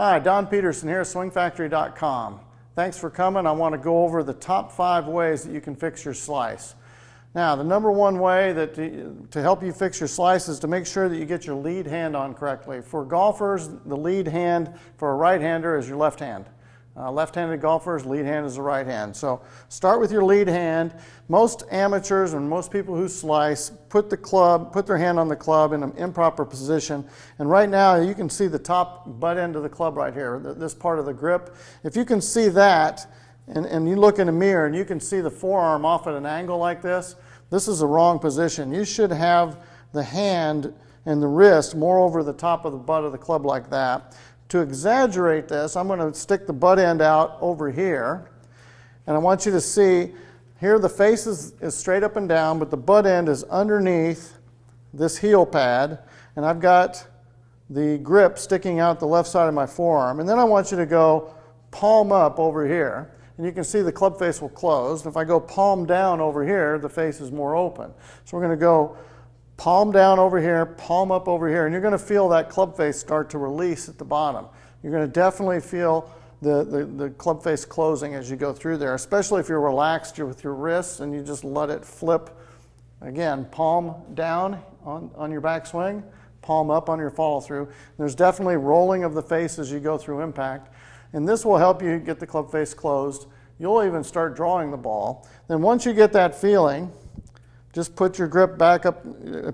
Hi, Don Peterson here, swingfactory.com. Thanks for coming. I want to go over the top 5 ways that you can fix your slice. Now, the number one way that to help you fix your slice is to make sure that you get your lead hand on correctly. For golfers, the lead hand for a right-hander is your left hand. Left-handed golfers, lead hand is the right hand. So start with your lead hand. Most amateurs and most people who slice put their hand on the club in an improper position. And right now you can see the top butt end of the club right here, this part of the grip. If you can see that and you look in a mirror and you can see the forearm off at an angle like this, this is the wrong position. You should have the hand and the wrist more over the top of the butt of the club like that. To exaggerate this, I'm going to stick the butt end out over here, and I want you to see here the face is straight up and down, but the butt end is underneath this heel pad, and I've got the grip sticking out the left side of my forearm. And then I want you to go palm up over here, and you can see the club face will close. If I go palm down over here, the face is more open. So we're going to go palm down over here, palm up over here, and you're going to feel that club face start to release at the bottom. You're going to definitely feel the club face closing as you go through there, especially if you're relaxed with your wrists and you just let it flip. Again, palm down on your backswing, palm up on your follow through. There's definitely rolling of the face as you go through impact, and this will help you get the club face closed. You'll even start drawing the ball. Then once you get that feeling, just put your grip back up,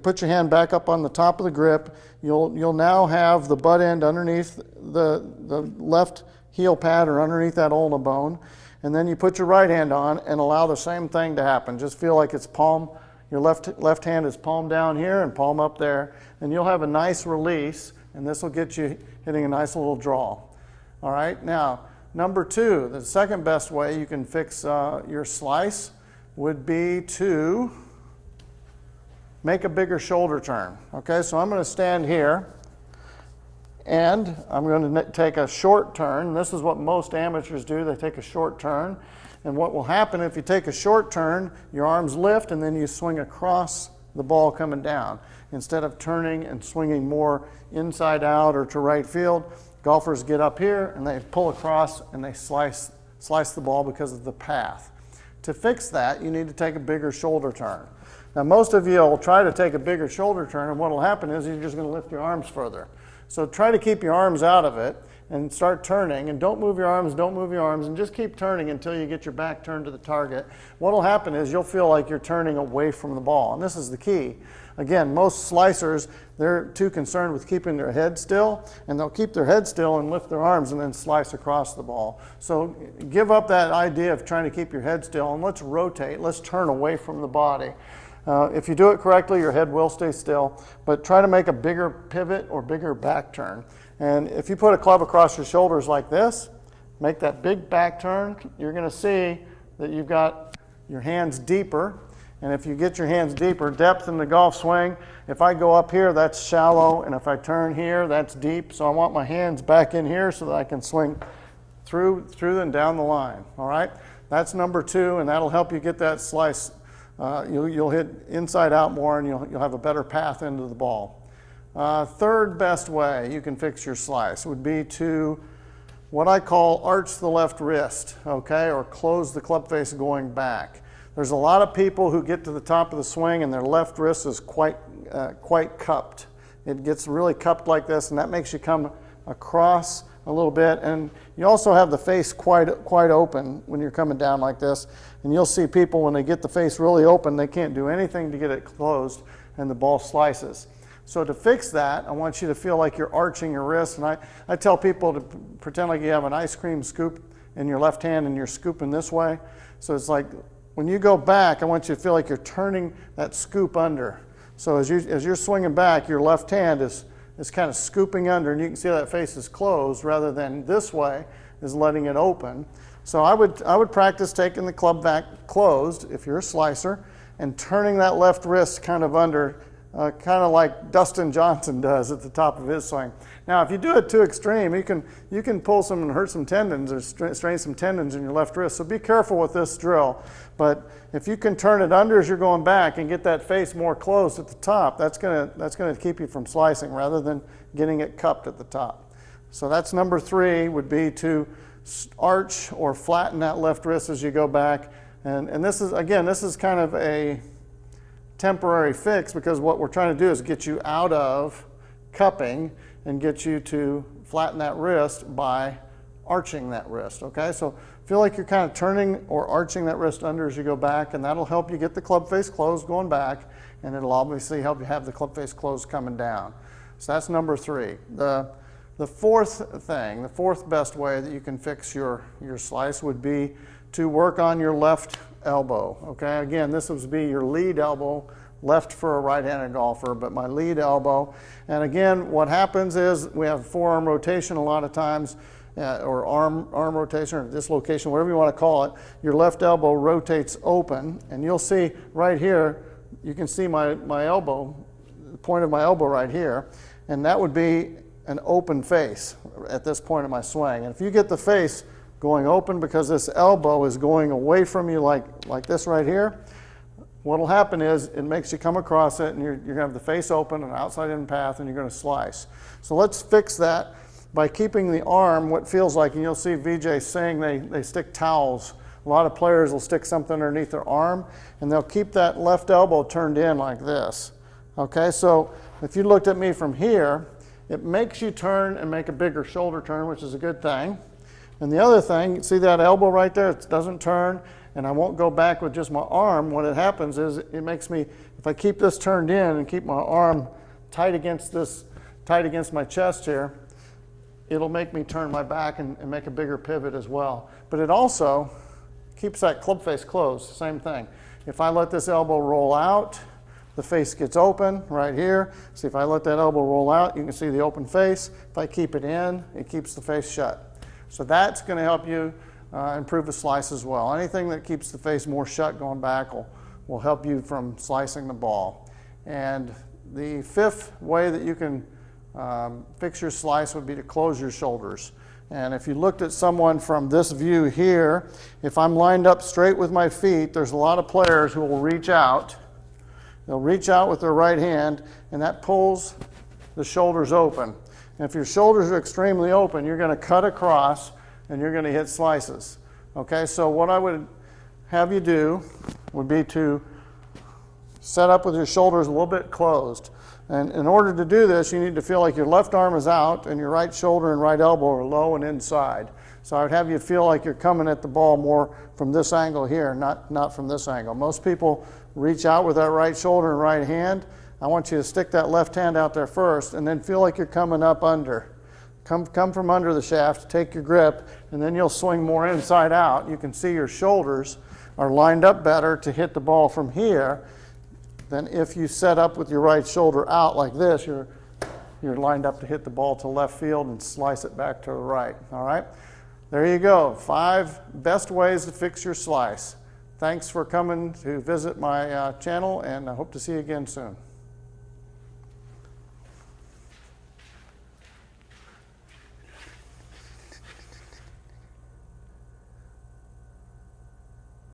put your hand back up on the top of the grip. You'll now have the butt end underneath the left heel pad or underneath that ulna bone. And then you put your right hand on and allow the same thing to happen. Just feel like it's palm, your left hand is palm down here and palm up there. And you'll have a nice release, and this will get you hitting a nice little draw. All right, now, number 2, the second best way you can fix your slice would be to make a bigger shoulder turn. Okay, so I'm going to stand here and I'm going to take a short turn. This is what most amateurs do. They take a short turn. And what will happen if you take a short turn, your arms lift and then you swing across the ball coming down. Instead of turning and swinging more inside out or to right field, golfers get up here and they pull across and they slice the ball because of the path. To fix that, you need to take a bigger shoulder turn. Now, most of you will try to take a bigger shoulder turn, and what will happen is you're just going to lift your arms further. So try to keep your arms out of it and start turning, and don't move your arms, and just keep turning until you get your back turned to the target. What will happen is you'll feel like you're turning away from the ball, and this is the key. Again, most slicers, they're too concerned with keeping their head still, and they'll keep their head still and lift their arms and then slice across the ball. So give up that idea of trying to keep your head still, and let's rotate, let's turn away from the body. If you do it correctly, your head will stay still, but try to make a bigger pivot or bigger back turn. And if you put a club across your shoulders like this, make that big back turn, you're going to see that you've got your hands deeper. And if you get your hands deeper, depth in the golf swing, if I go up here, that's shallow, and if I turn here, that's deep. So I want my hands back in here so that I can swing through and down the line. All right? That's number 2, and that'll help you get that slice. You'll hit inside out more, and you'll have a better path into the ball. Third best way you can fix your slice would be to what I call arch the left wrist, okay, or close the club face going back. There's a lot of people who get to the top of the swing and their left wrist is quite cupped. It gets really cupped like this, and that makes you come across a little bit, and you also have the face quite open when you're coming down like this, and you'll see people when they get the face really open, they can't do anything to get it closed, and the ball slices. So to fix that, I want you to feel like you're arching your wrist, and I tell people to pretend like you have an ice cream scoop in your left hand and you're scooping this way. So it's like when you go back, I want you to feel like you're turning that scoop under. So as you're swinging back, your left hand is kind of scooping under, and you can see that face is closed rather than this way is letting it open. So I would practice taking the club back closed if you're a slicer and turning that left wrist kind of under, kind of like Dustin Johnson does at the top of his swing. Now, if you do it too extreme, you can pull some and hurt some tendons or strain some tendons in your left wrist. So be careful with this drill. But if you can turn it under as you're going back and get that face more closed at the top, that's gonna keep you from slicing rather than getting it cupped at the top. So that's number 3, would be to arch or flatten that left wrist as you go back. And this is, again, this is kind of a temporary fix, because what we're trying to do is get you out of cupping and get you to flatten that wrist by arching that wrist, okay? So feel like you're kind of turning or arching that wrist under as you go back, and that'll help you get the club face closed going back, and it'll obviously help you have the club face closed coming down. So that's number 3. The fourth thing, the fourth best way that you can fix your slice would be to work on your left elbow, okay? Again, this would be your lead elbow, left for a right-handed golfer, but my lead elbow. And again, what happens is we have forearm rotation a lot of times, or arm rotation or dislocation, whatever you want to call it. Your left elbow rotates open, and you'll see right here, you can see my elbow, the point of my elbow right here, and that would be an open face at this point of my swing. And if you get the face going open because this elbow is going away from you like this right here, what'll happen is it makes you come across it, and you're gonna have the face open and outside in path, and you're gonna slice. So let's fix that by keeping the arm what feels like, and you'll see VJ saying they stick towels. A lot of players will stick something underneath their arm, and they'll keep that left elbow turned in like this. Okay, so if you looked at me from here, it makes you turn and make a bigger shoulder turn, which is a good thing. And the other thing, see that elbow right there? It doesn't turn, and I won't go back with just my arm. What it happens is it makes me, if I keep this turned in and keep my arm tight against my chest here, it'll make me turn my back and make a bigger pivot as well. But it also keeps that club face closed, same thing. If I let this elbow roll out, the face gets open right here. See, if I let that elbow roll out, you can see the open face. If I keep it in, it keeps the face shut. So that's going to help you improve the slice as well. Anything that keeps the face more shut going back will help you from slicing the ball. And the 5th way that you can fix your slice would be to close your shoulders. And if you looked at someone from this view here, if I'm lined up straight with my feet, there's a lot of players who will reach out. They'll reach out with their right hand, and that pulls the shoulders open. And if your shoulders are extremely open, you're going to cut across, and you're going to hit slices. Okay, so what I would have you do would be to set up with your shoulders a little bit closed. And in order to do this, you need to feel like your left arm is out and your right shoulder and right elbow are low and inside. So I would have you feel like you're coming at the ball more from this angle here, not from this angle. Most people reach out with that right shoulder and right hand. I want you to stick that left hand out there first, and then feel like you're coming up under. Come from under the shaft, take your grip, and then you'll swing more inside out. You can see your shoulders are lined up better to hit the ball from here than if you set up with your right shoulder out like this. You're lined up to hit the ball to left field and slice it back to the right. All right? There you go. 5 best ways to fix your slice. Thanks for coming to visit my channel, and I hope to see you again soon.